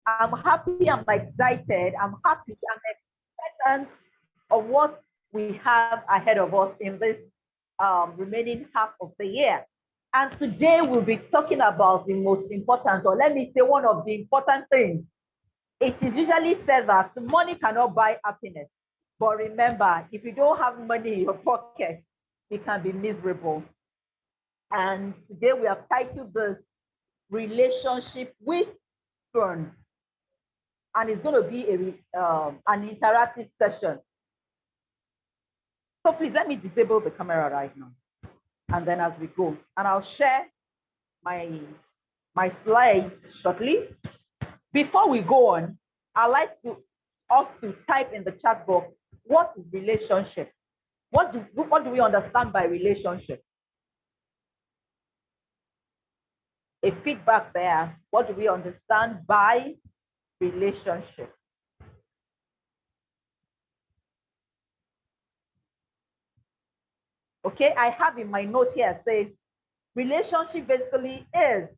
I'm happy, I'm excited, I'm happy, I'm expectant of what we have ahead of us in this remaining half of the year. And today we'll be talking about the most important, or let me say one of the important things. It is usually said that money cannot buy happiness. But remember, if you don't have money in your pocket, you can be miserable. And today we have titled this Relationship with Funds. And it's going to be an interactive session. So please let me disable the camera right now. And then as we go, and I'll share my slides shortly. Before we go on, I'd like us to type in the chat box, what is relationship? What do we understand by relationship? A feedback there. What do we understand by relationship? Okay, I have in my note here says relationship basically is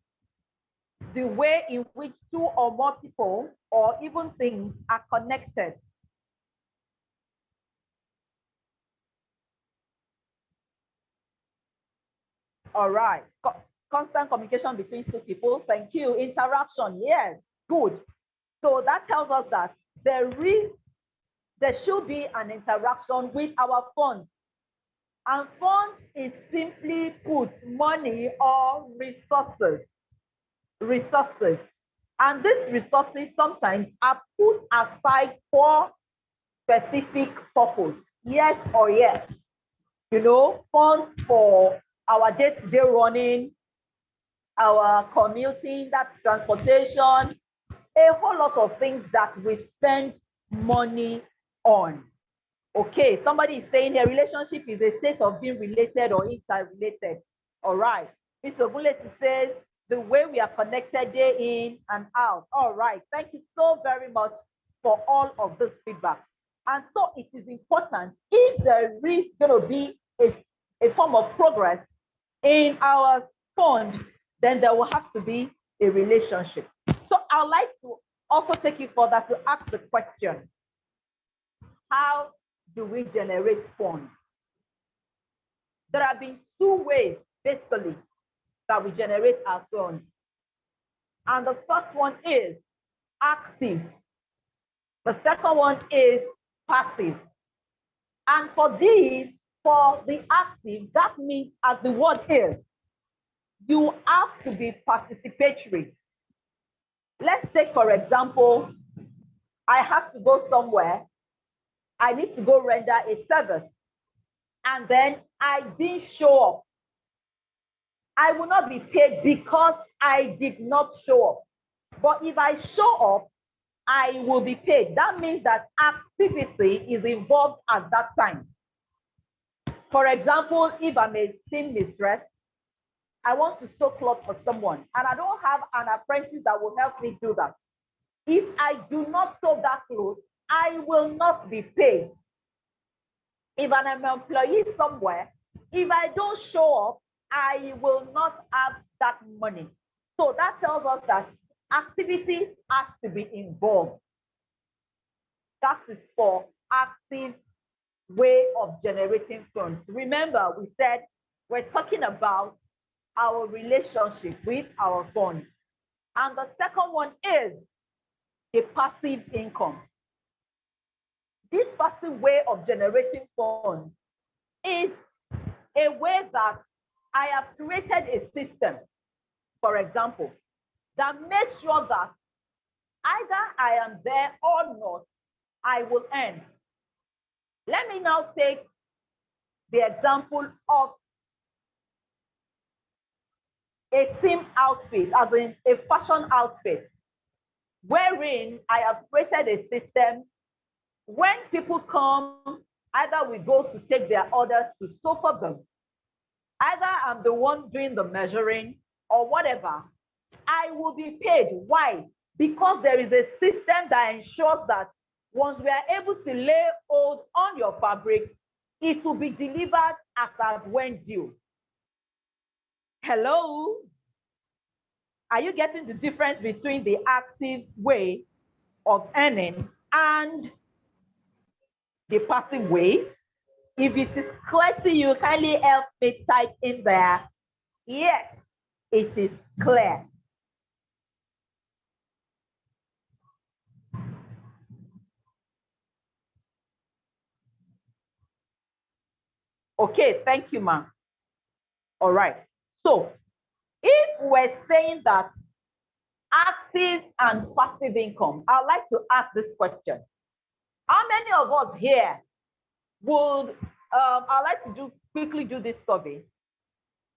the way in which two or more people or even things are connected. All right. Constant communication between two people. Thank you. Interaction. Yes. Good. So that tells us that there should be an interaction with our funds. And funds is simply put money or resources. Resources. And these resources sometimes are put aside for specific purpose. Yes or yes. You know, funds for our day-to-day running, our commuting, that's transportation, a whole lot of things that we spend money on. Okay, somebody is saying a relationship is a state of being related or interrelated. All right. Mr. Oguleti says the way we are connected day in and out. All right. Thank you so very much for all of this feedback. And so it is important, if there is going to be a form of progress in our fund, then there will have to be a relationship. So I'd like to also take you further to ask the question, how do we generate funds? There have been two ways, basically, that we generate our funds. And the first one is active. The second one is passive. And for the active, that means, as the word is, you have to be participatory. Let's take, for example, I have to go somewhere. I need to go render a service. And then I didn't show up. I will not be paid because I did not show up. But if I show up, I will be paid. That means that activity is involved at that time. For example, if I'm a team mistress, I want to sew clothes for someone, and I don't have an apprentice that will help me do that. If I do not sew that clothes, I will not be paid. If I'm an employee somewhere, if I don't show up, I will not have that money. So that tells us that activity has to be involved. That is for active way of generating funds. Remember, we said we're talking about our relationship with our funds. And the second one is a passive income. This passive way of generating funds is a way that I have created a system, for example, that makes sure that either I am there or not, I will earn. Let me now take the example of a team outfit, as in a fashion outfit, wherein I have created a system. When people come, either we go to take their orders to sew for them, either I'm the one doing the measuring or whatever, I will be paid. Why? Because there is a system that ensures that once we are able to lay hold on your fabric, it will be delivered as when due. Hello? Are you getting the difference between the active way of earning and the passive way? If it is clear to you, kindly help me type in there. Yes, it is clear. Okay, thank you, ma'am. All right. So if we're saying that active and passive income, I'd like to ask this question. How many of us here would, I'd like to quickly do this survey.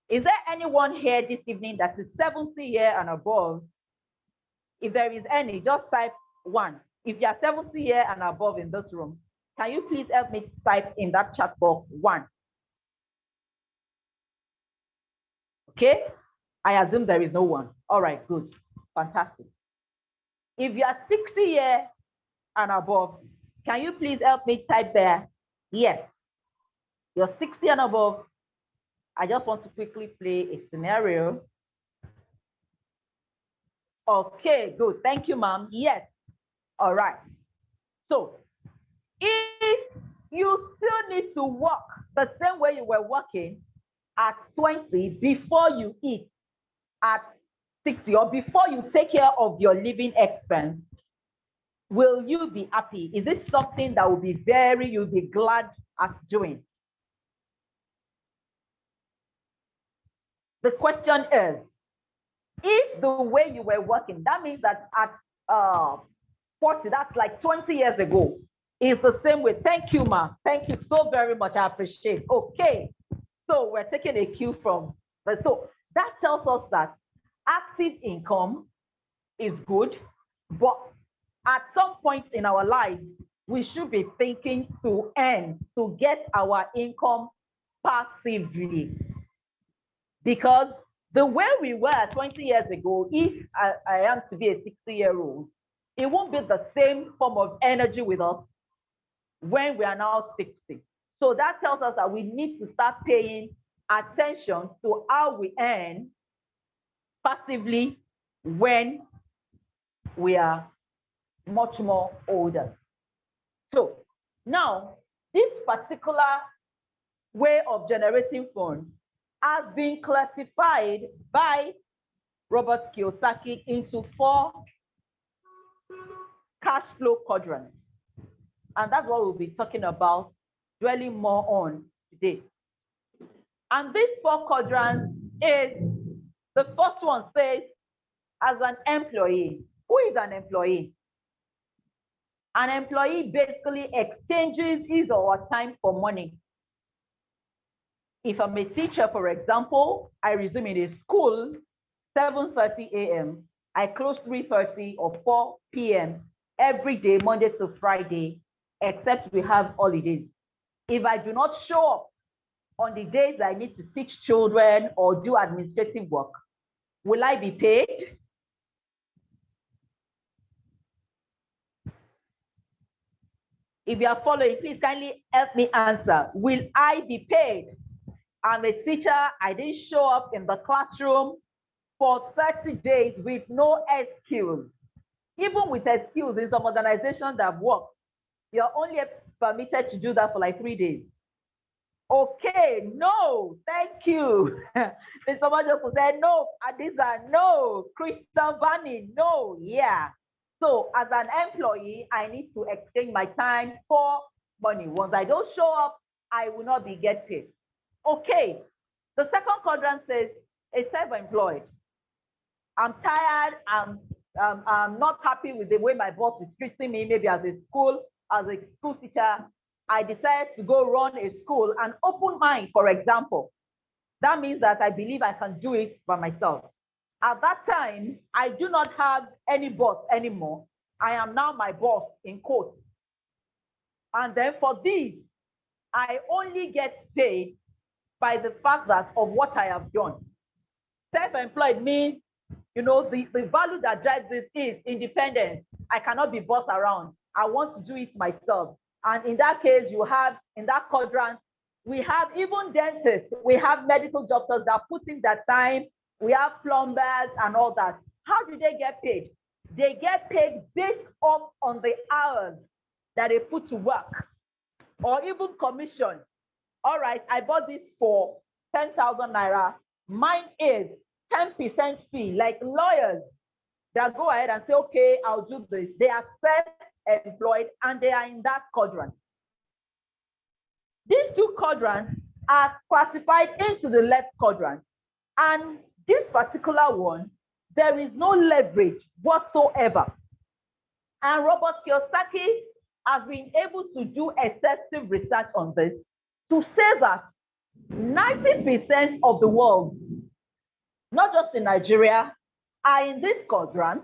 Is there anyone here this evening that is 70 years and above? If there is any, just type 1. If you are 70 years and above in this room, can you please help me type in that chat box 1? Okay, I assume there is no one. All right, good, fantastic. If you are 60 years and above, can you please help me type there? Yes, you're 60 and above. I just want to quickly play a scenario. Okay, good. Thank you, ma'am. Yes. All right. So if you still need to work the same way you were working at 20 before you eat at 60, or before you take care of your living expense, will you be happy? Is it something that will be you'll be glad at doing? The question is, if the way you were working, that means that at 40, that's like 20 years ago, is the same way. Thank you, ma. Thank you so very much. I appreciate. Okay, so we're taking a cue from, so that tells us that active income is good, but at some point in our lives, we should be thinking to earn, to get our income passively. Because the way we were 20 years ago, if I am to be a 60-year-old, it won't be the same form of energy with us when we are now 60. So that tells us that we need to start paying attention to how we earn passively when we are much more older. So now, this particular way of generating funds has been classified by Robert Kiyosaki into 4 cash flow quadrants. And that's what we'll be talking about, dwelling more on today. And these 4 quadrants is, the first one says, as an employee. Who is an employee? An employee basically exchanges his or her time for money. If I'm a teacher, for example, I resume in a school 7:30 a.m. I close 3:30 or 4 p.m. every day, Monday to Friday, except we have holidays. If I do not show up on the days I need to teach children or do administrative work, will I be paid? If you are following, please kindly help me answer. Will I be paid? I'm a teacher. I didn't show up in the classroom for 30 days with no excuse. Even with excuse, in some organizations that work, you're only permitted to do that for like 3 days. Okay, no, thank you. Then someone just said, no, Adisa, no, Crystal Vanny, no, yeah. So as an employee, I need to exchange my time for money. Once I don't show up, I will not be getting paid. Okay, the second quadrant says a self-employed. I'm tired, I'm not happy with the way my boss is treating me, maybe as a school teacher. I decided to go run a school, an open mind, for example. That means that I believe I can do it by myself. At that time, I do not have any boss anymore. I am now my boss, in quotes. And then for this, I only get paid by the fact that of what I have done. Self-employed means, you know, the value that drives this is independence. I cannot be bossed around. I want to do it myself. And in that case, you have, in that quadrant, we have even dentists, we have medical doctors that put in their time we have plumbers and all that. How do they get paid? They get paid based on the hours that they put to work, or even commission. All right, I bought this for 10,000 naira. Mine is 10% fee, like lawyers that go ahead and say, okay, I'll do this. They are self-employed and they are in that quadrant. These two quadrants are classified into the left quadrant. And this particular one, there is no leverage whatsoever. And Robert Kiyosaki has been able to do extensive research on this to say that 90% of the world, not just in Nigeria, are in this quadrant,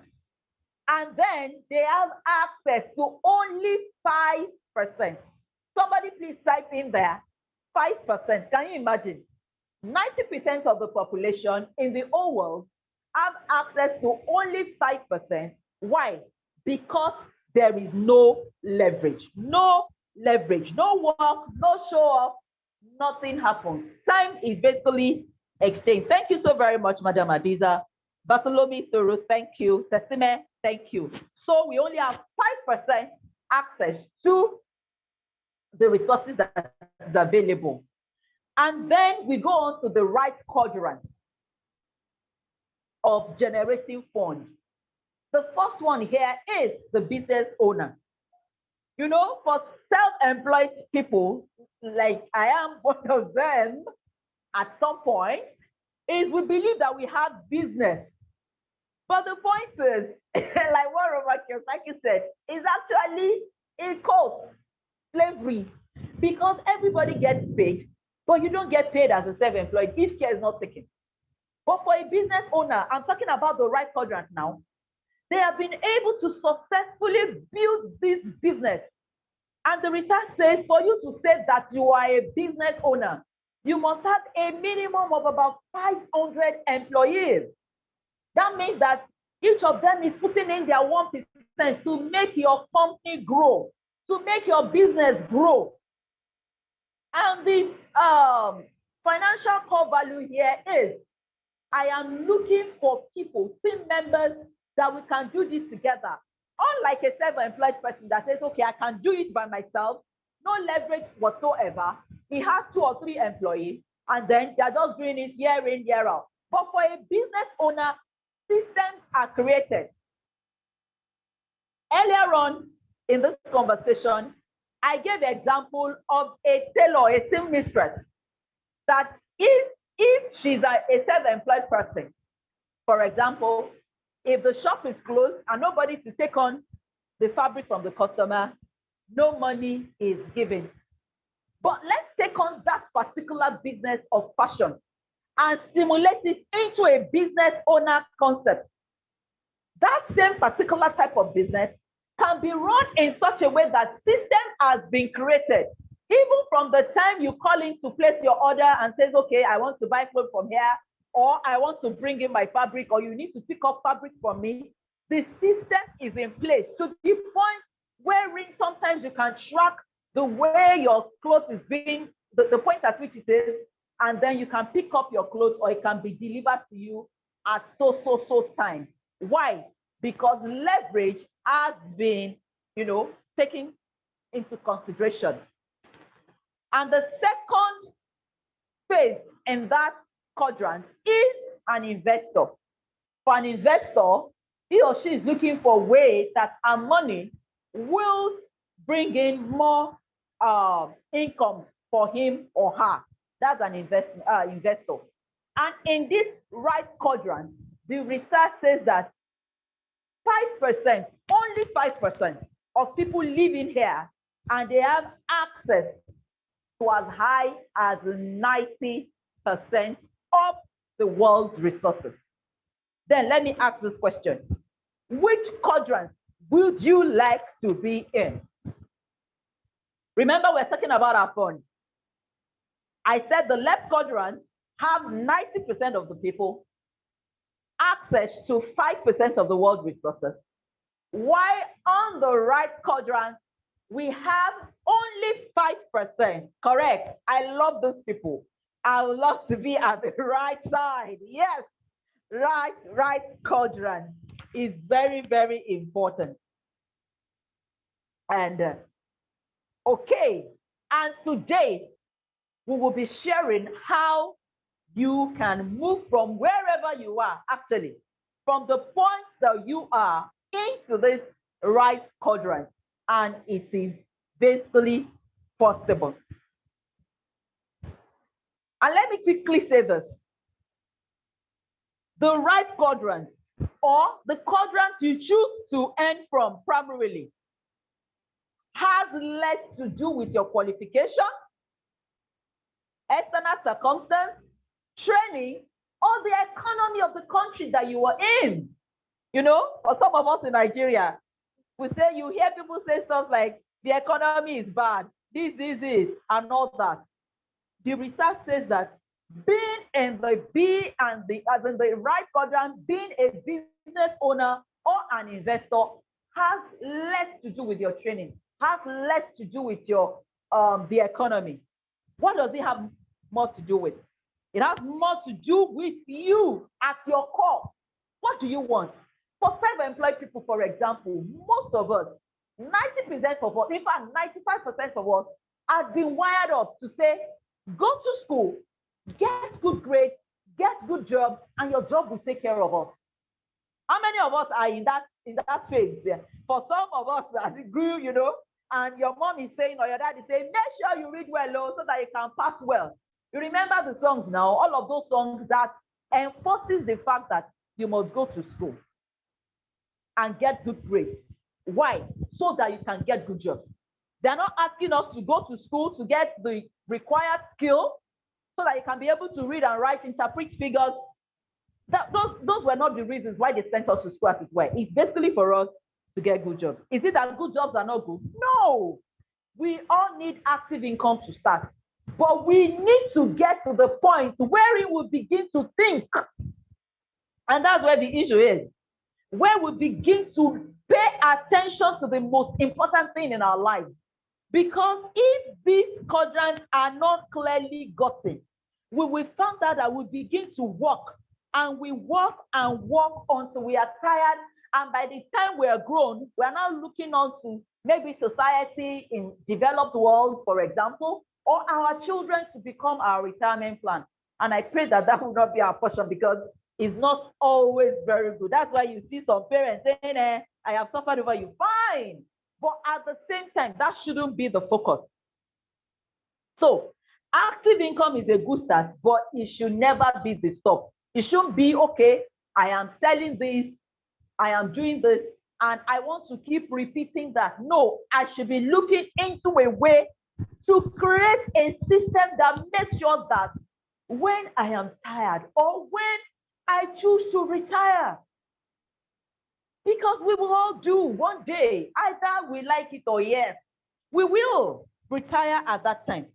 and then they have access to only 5%. Somebody please type in there, 5%. Can you imagine? 90% of the population in the whole world have access to only 5%. Why? Because there is no leverage. No leverage, no work, no show off, nothing happens. Time is basically exchanged. Thank you so very much, Madam Adiza. Bartholomew Soro, thank you. Tesime, thank you. So we only have 5% access to the resources that is available. And then we go on to the right quadrant of generating funds. The first one here is the business owner. You know, for self-employed people, like I am one of them, at some point, is we believe that we have business. But the point is, like what Robert Kiyosaki said, is actually a cult, slavery, because everybody gets paid, but you don't get paid as a self-employed if care is not taken. But for a business owner, I'm talking about the right quadrant now, they have been able to successfully build this business. And the research says for you to say that you are a business owner, you must have a minimum of about 500 employees. That means that each of them is putting in their 1% to make your company grow, to make your business grow. And the financial core value here is, I am looking for people, team members, that we can do this together. Unlike a self-employed person that says, okay, I can do it by myself, no leverage whatsoever. He has 2 or 3 employees, and then they're just doing it year in, year out. But for a business owner, systems are created. Earlier on in this conversation, I gave the example of a tailor, a seamstress, that if she's a self-employed person, for example, if the shop is closed and nobody to take on the fabric from the customer, no money is given. But let's take on that particular business of fashion and simulate it into a business owner concept. That same particular type of business can be run in such a way that system has been created. Even from the time you call in to place your order and says, okay, I want to buy clothes from here, or I want to bring in my fabric, or you need to pick up fabric from me, the system is in place to the point wherein sometimes you can track the way your clothes is being, the point at which it is, and then you can pick up your clothes or it can be delivered to you at so time. Why? Because leverage has been, taken into consideration. And the second phase in that quadrant is an investor. For an investor, he or she is looking for ways that our money will bring in more income for him or her. That's an investor. And in this right quadrant, the research says that 5%, only 5% of people living here, and they have access to as high as 90% of the world's resources. Then let me ask this question. Which quadrant would you like to be in? Remember, we're talking about our funds. I said the left quadrant have 90% of the people access to 5% of the world's resources. While on the right quadrant, we have only 5%. Correct. I love those people. I would love to be at the right side. Yes. right quadrant is very, very important. And okay, and today we will be sharing how you can move from wherever you are, actually, from the point that you are into this right quadrant. And it is basically possible. And let me quickly say this. The right quadrant, or the quadrant you choose to earn from primarily, has less to do with your qualification, external circumstance, training, or the economy of the country that you are in. You know, for some of us in Nigeria, we say, you hear people say stuff like, the economy is bad, this is it, and all that. The research says that being in the B and the, as in the right quadrant, being a business owner or an investor has less to do with your training, has less to do with your the economy. What does it have more to do with? It has more to do with you at your core. What do you want? For self-employed people, for example, most of us, 90% of us, in fact, 95% of us have been wired up to say, go to school, get good grades, get good jobs, and your job will take care of us. How many of us are in that phase there? For some of us that grew, you know, and your mom is saying, or your dad is saying, make sure you read well, so that you can pass well. You remember the songs now, all of those songs that enforces the fact that you must go to school and get good grades. Why? So that you can get good jobs. They're not asking us to go to school to get the required skill so that you can be able to read and write, interpret figures. Those were not the reasons why they sent us to school as it were. It's basically for us to get good jobs. Is it that good jobs are not good? No. We all need active income to start. But we need to get to the point where it will begin to think. And that's where the issue is. Where we begin to pay attention to the most important thing in our lives. Because if these quadrants are not clearly gotten, we will find out that we begin to work, and we work and work until we are tired. And by the time we are grown, we are now looking on to maybe society in developed world, for example, or our children to become our retirement plan. And I pray that that will not be our portion, because it's not always very good. That's why you see some parents saying, I have suffered over you. Fine. But at the same time, that shouldn't be the focus. So active income is a good start, but it should never be the stop. It shouldn't be, okay, I am selling this, I am doing this, and I want to keep repeating that. No, I should be looking into a way to create a system that makes sure that when I am tired or when I choose to retire, because we will all do one day, either we like it or yes, we will retire at that time.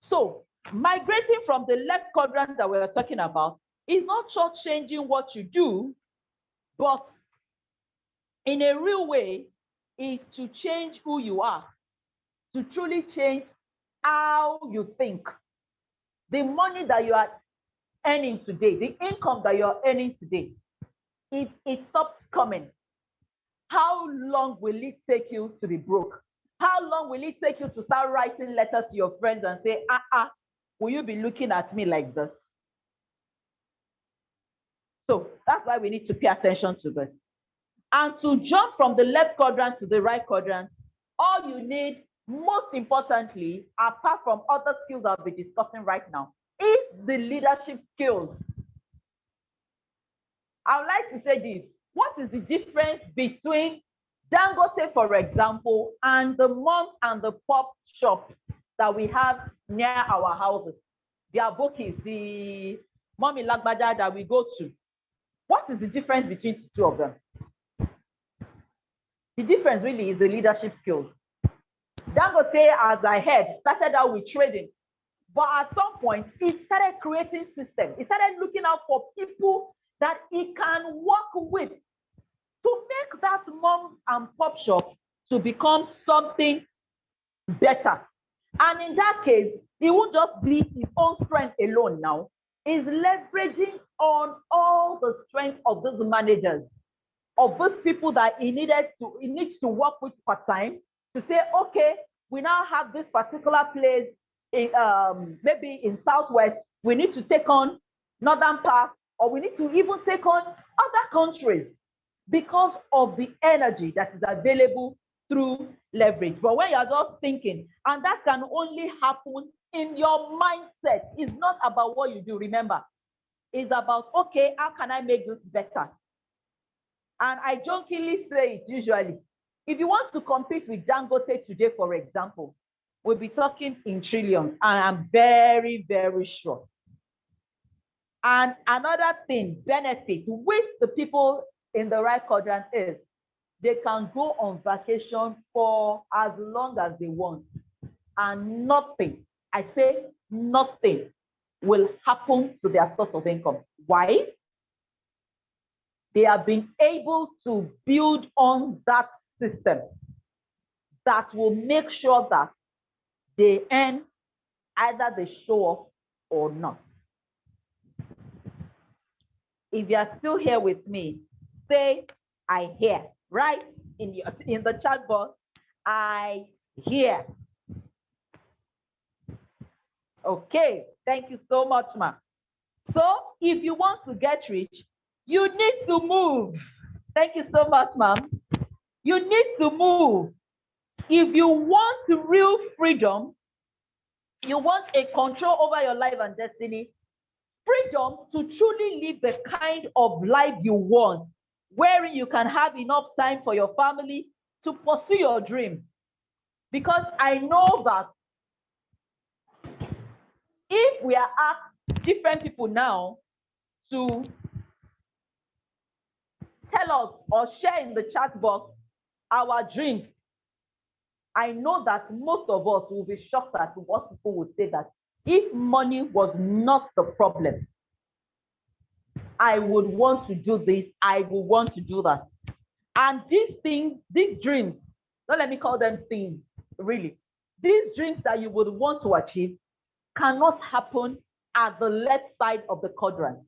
So migrating from the left quadrant that we are talking about is not just changing what you do, but in a real way is to change who you are, to truly change how you think. The money that you are earning today, the income that you are earning today, if it stops coming, how long will it take you to be broke? How long will it take you to start writing letters to your friends and say, will you be looking at me like this? So that's why we need to pay attention to this. And to jump from the left quadrant to the right quadrant, all you need, most importantly, apart from other skills I'll be discussing right now, is the leadership skills. I would like to say this. What is the difference between Dangote, for example, and the mom and the pop shop that we have near our houses? The Abokis, the mommy Lagbaja that we go to. What is the difference between the two of them? The difference really is the leadership skills. Dangote, as I heard, started out with trading. But at some point, he started creating systems. He started looking out for people that he can work with to make that mom and pop shop to become something better. And in that case, it won't just be his own strength alone now. is leveraging on all the strength of those managers, of those people that he needs to work with part-time to say, okay, we now have this particular place in maybe in Southwest, we need to take on Northern part, or we need to even take on other countries because of the energy that is available through leverage. But when you're just thinking, and that can only happen in your mindset, it's not about what you do, remember. It's about, okay, how can I make this better? And I jokingly say it usually. If you want to compete with Dangote today, for example, we'll be talking in trillions, and I'm very, very sure. And another thing, benefit with the people in the right quadrant is they can go on vacation for as long as they want. And nothing, I say nothing, will happen to their source of income. Why? They have been able to build on that system that will make sure that they earn either they show off or not. If you are still here with me, say, I hear, right? In the chat box, I hear. Okay, thank you so much, ma. So if you want to get rich, you need to move. Thank you so much, ma'am. You need to move. If you want real freedom, you want a control over your life and destiny, freedom to truly live the kind of life you want, where you can have enough time for your family to pursue your dream. Because I know that if we are asked different people now to tell us or share in the chat box our dreams, I know that most of us will be shocked at what people would say, that if money was not the problem, I would want to do this, I would want to do that. And these things, these dreams, don't let me call them things, really. These dreams that you would want to achieve cannot happen at the left side of the quadrant.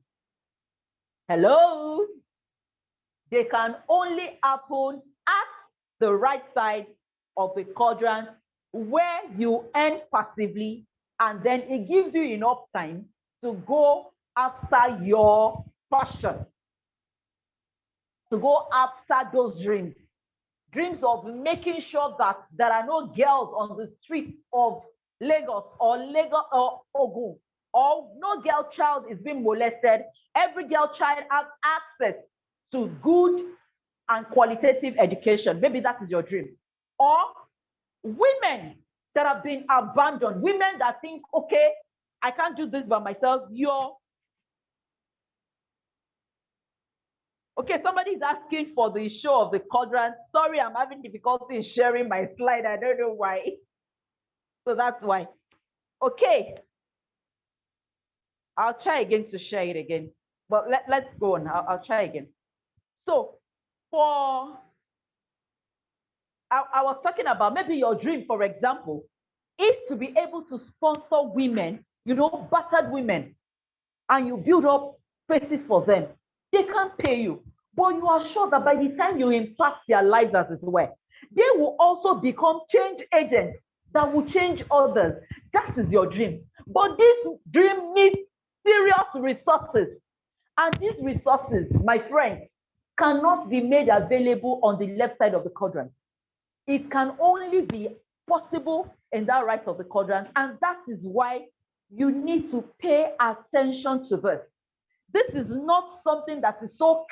Hello? They can only happen at the right side of the quadrant, where you earn passively, and then it gives you enough time to go after your passion, to go after those dreams of making sure that there are no girls on the streets of Lagos or Ogun, or no girl child is being molested. Every girl child has access to good and qualitative education. Maybe that is your dream. Or women that have been abandoned, women that think, okay, I can't do this by myself. Okay, somebody is asking for the show of the quadrant. Sorry, I'm having difficulty in sharing my slide. I don't know why. So that's why. Okay. I'll try again to share it again. But let's go on. I'll try again. So I was talking about maybe your dream, for example, is to be able to sponsor women, battered women, and you build up spaces for them. They can't pay you, but you are sure that by the time you impact their lives as well, they will also become change agents that will change others. That is your dream. But this dream needs serious resources. And these resources, my friend, cannot be made available on the left side of the quadrant. It can only be possible in that right of the quadrant. And that is why you need to pay attention to this. This is not something that is so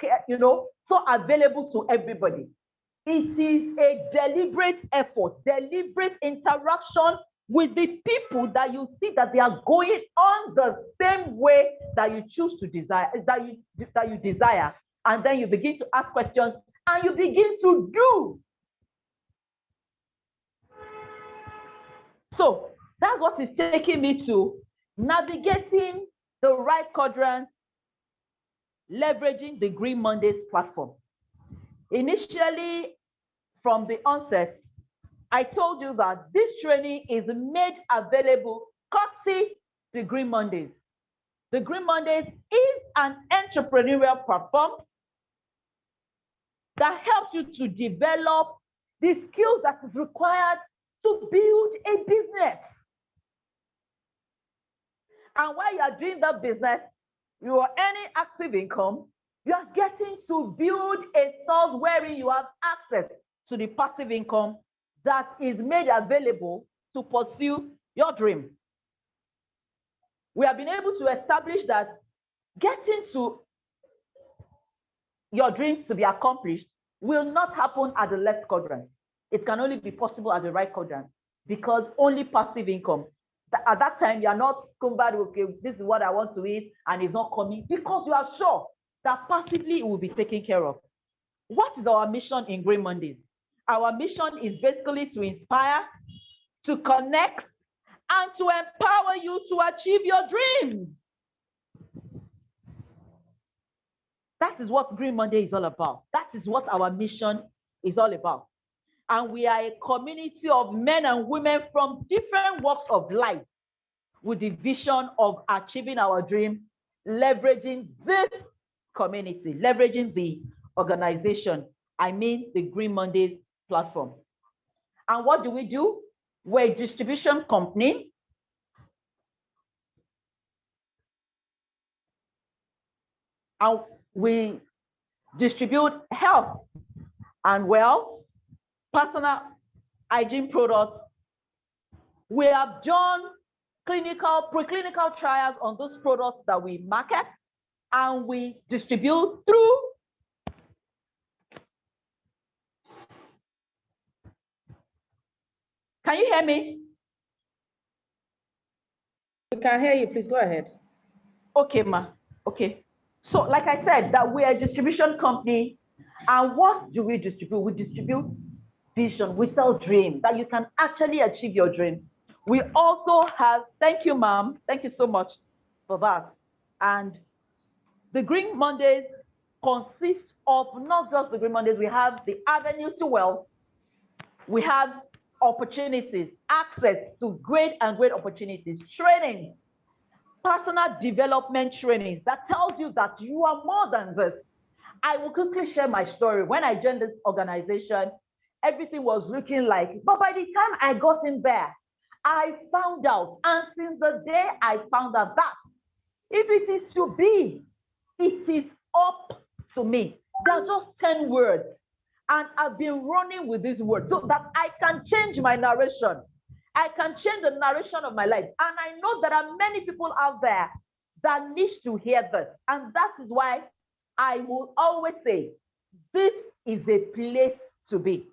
available to everybody. It is a deliberate effort, deliberate interaction with the people that you see that they are going on the same way that you choose to desire, that you desire. And then you begin to ask questions and you begin to do. So that's what is taking me to navigating the right quadrant, leveraging the Green Mondays platform. Initially, from the onset, I told you that this training is made available courtesy the Green Mondays. The Green Mondays is an entrepreneurial platform that helps you to develop the skills that is required to build a business. And while you are doing that business, you are earning active income, you are getting to build a source wherein you have access to the passive income that is made available to pursue your dream. We have been able to establish that getting to your dreams to be accomplished will not happen at the left quadrant. It can only be possible at the right quadrant, because only passive income. At that time, you are not cumbered, okay, this is what I want to eat, and it's not coming, because you are sure that passively it will be taken care of. What is our mission in Green Mondays? Our mission is basically to inspire, to connect, and to empower you to achieve your dreams. That is what Green Monday is all about. That is what our mission is all about. And we are a community of men and women from different walks of life with the vision of achieving our dream, leveraging this community, leveraging the organization, I mean the Green Mondays platform. And what do? We're a distribution company. And we distribute health and wealth, personal hygiene products. We have done preclinical trials on those products that we market, and we distribute through Can you hear me? We can hear you. Please go ahead. Okay, ma. Okay. So, like I said, that we are a distribution company, and what do we distribute? We distribute vision. We sell dreams that you can actually achieve your dream. We also have, thank you, ma'am. Thank you so much for that. And the Green Mondays consist of not just the Green Mondays. We have the avenues to wealth. We have opportunities, access to great opportunities, training, personal development trainings that tells you that you are more than this. I will quickly share my story. When I joined this organization, everything was looking like, but by the time I got in there, I found out, and since the day I found out that if it is to be, it is up to me. There are just 10 words, and I've been running with these words so that I can change my narration. I can change the narration of my life. And I know there are many people out there that need to hear this. And that is why I will always say, this is a place to be.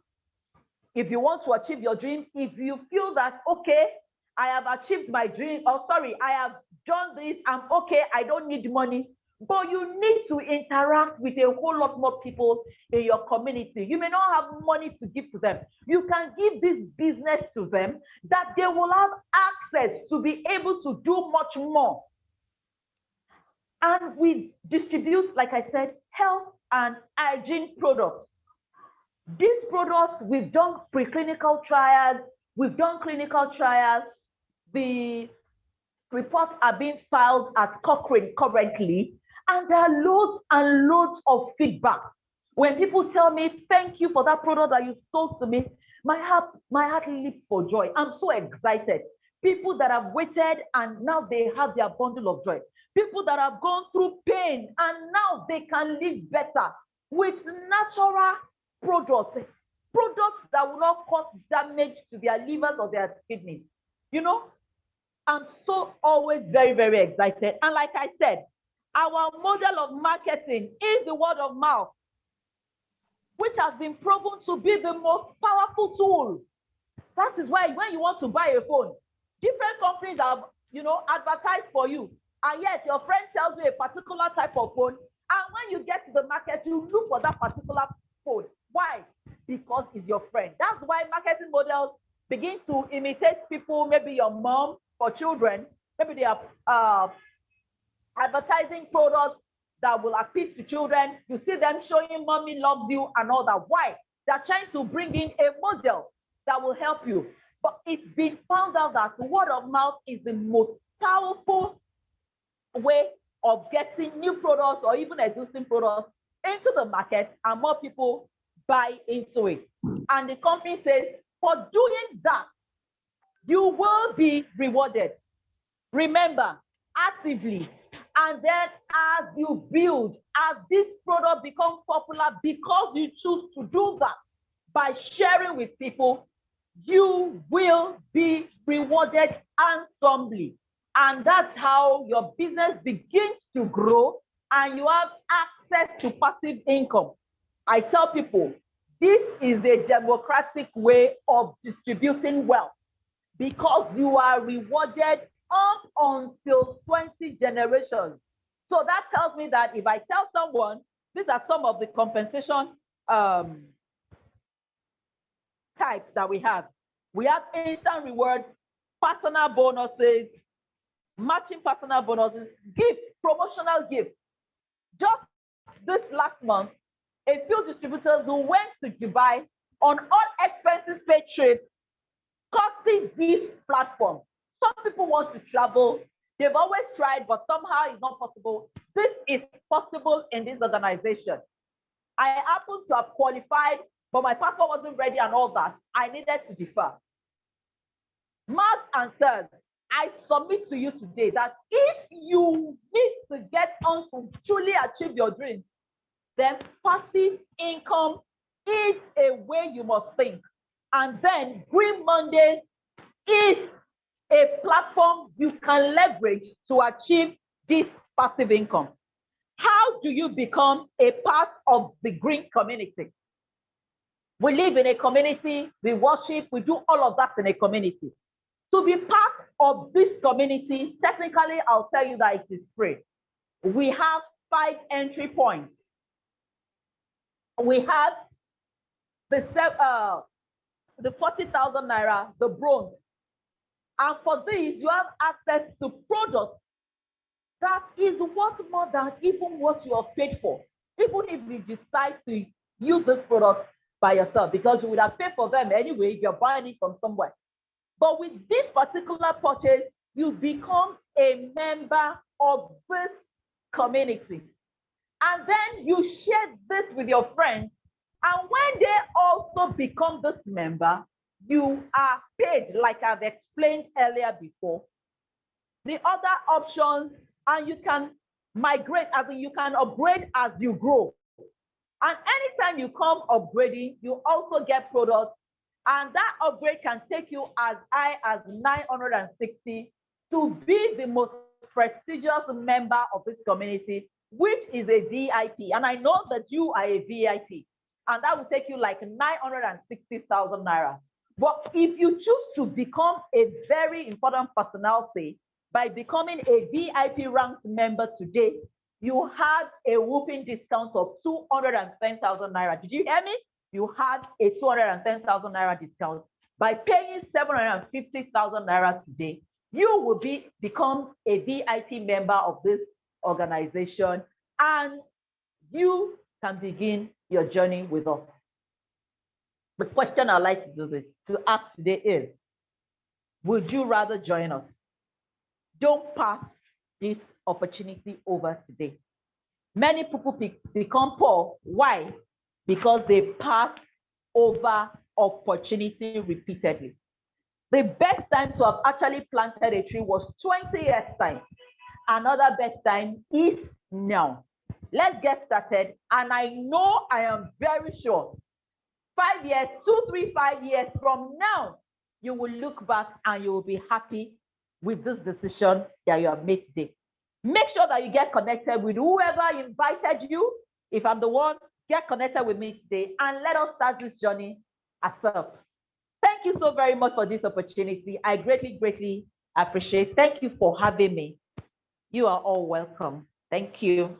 If you want to achieve your dream, if you feel that, okay, I have achieved my dream, or sorry, I have done this, I'm okay, I don't need money, but you need to interact with a whole lot more people in your community. You may not have money to give to them. You can give this business to them that they will have access to be able to do much more. And we distribute, like I said, health and hygiene products. These products, we've done preclinical trials, we've done clinical trials. The reports are being filed at Cochrane currently, and there are loads and loads of feedback. When people tell me, thank you for that product that you sold to me, my heart leaps for joy. I'm so excited. People that have waited and now they have their bundle of joy. People that have gone through pain and now they can live better with natural products that will not cause damage to their livers or their kidneys. You know, I'm so always very, very excited. And like I said, our model of marketing is the word of mouth, which has been proven to be the most powerful tool. That is why when you want to buy a phone, different companies have, advertised for you. And yet your friend tells you a particular type of phone. And when you get to the market, you look for that particular phone. Why? Because it's your friend. That's why marketing models begin to imitate people, maybe your mom or children. Maybe they are advertising products that will appeal to children. You see them showing mommy loves you and all that. Why? They're trying to bring in a model that will help you. But it's been found out that word of mouth is the most powerful way of getting new products or even existing products into the market, and more people buy into it. And the company says, for doing that, you will be rewarded. Remember, actively. And then as you build, as this product becomes popular, because you choose to do that by sharing with people, you will be rewarded handsomely. And that's how your business begins to grow and you have access to passive income. I tell people, this is a democratic way of distributing wealth because you are rewarded up until 20 generations. So that tells me that if I tell someone, these are some of the compensation types that we have. We have instant rewards, personal bonuses, matching personal bonuses, gifts, promotional gifts. Just this last month, a few distributors who went to Dubai on all expenses paid trips, costing this platform. Some people want to travel. They've always tried, but somehow it's not possible. This is possible in this organization. I happen to have qualified, but my passport wasn't ready and all that. I needed to defer. Mars and sirs, I submit to you today that if you need to get on to truly achieve your dreams, then passive income is a way you must think. And then Green Monday is a platform you can leverage to achieve this passive income. How do you become a part of the green community? We live in a community, we worship, we do all of that in a community. To be part of this community, technically, I'll tell you that it is free. We have 5 entry points. We have the 40,000 naira, the bronze. And for this, you have access to products that is worth more than even what you have paid for, even if you decide to use this product by yourself, because you would have paid for them anyway if you're buying it from somewhere. But with this particular purchase, you become a member of this community. And then you share this with your friends. And when they also become this member, you are paid, like I've explained earlier before. The other options, and you can migrate, as in you can upgrade as you grow. And anytime you come upgrading, you also get products. And that upgrade can take you as high as 960 to be the most prestigious member of this community, which is a VIP. And I know that you are a VIP. And that will take you like 960,000 naira. But if you choose to become a very important personality by becoming a VIP ranked member today, you have a whooping discount of 210,000 naira. Did you hear me? You had a 210,000 naira discount. By paying 750,000 naira today, you will become a VIP member of this organization, and you can begin your journey with us. The question I'd like to ask today is, would you rather join us? Don't pass this opportunity over today. Many people become poor. Why? Because they pass over opportunity repeatedly. The best time to have actually planted a tree was 20 years time. Another best time is now. Let's get started. And I know, I am very sure, 5 years, 2, 3, 5 years from now, you will look back and you will be happy with this decision that you have made today. Make sure that you get connected with whoever invited you. If I'm the one, get connected with me today and let us start this journey ourselves. Thank you so very much for this opportunity. I greatly, greatly appreciate it. Thank you for having me. You are all welcome. Thank you.